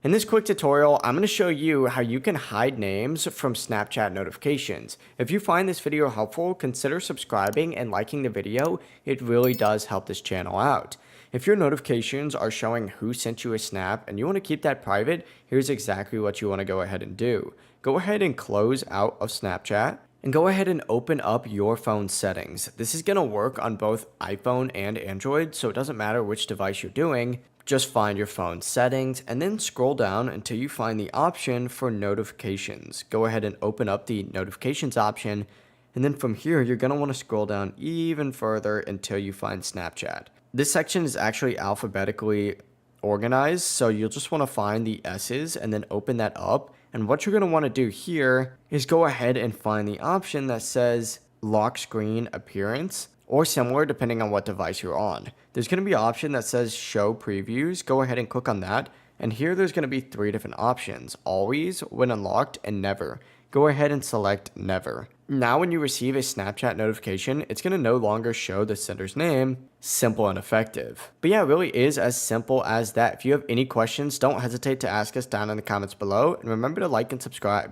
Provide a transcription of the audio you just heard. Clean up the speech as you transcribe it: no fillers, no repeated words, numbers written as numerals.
In this quick tutorial, I'm going to show you how you can hide names from Snapchat notifications. If you find this video helpful, consider subscribing and liking the video. It really does help this channel out. If your notifications are showing who sent you a snap and you want to keep that private, here's exactly what you want to go ahead and do. Go ahead and close out of Snapchat and go ahead and open up your phone settings. This is going to work on both iPhone and Android, so it doesn't matter which device you're doing. Just find your phone settings and then scroll down until you find the option for notifications. Go ahead and open up the notifications option, and then from here you're going to want to scroll down even further until you find Snapchat. This section is actually alphabetically organized, so you'll just want to find the S's and then open that up. And what you're going to want to do here is go ahead and find the option that says lock screen appearance, or similar depending on what device you're on. There's going to be an option that says show previews. Go ahead and click on that. And here there's going to be 3 different options: always, when unlocked, and never. Go ahead and select never. Now when you receive a Snapchat notification, it's going to no longer show the sender's name. Simple and effective. But yeah, it really is as simple as that. If you have any questions, don't hesitate to ask us down in the comments below. And remember to like and subscribe.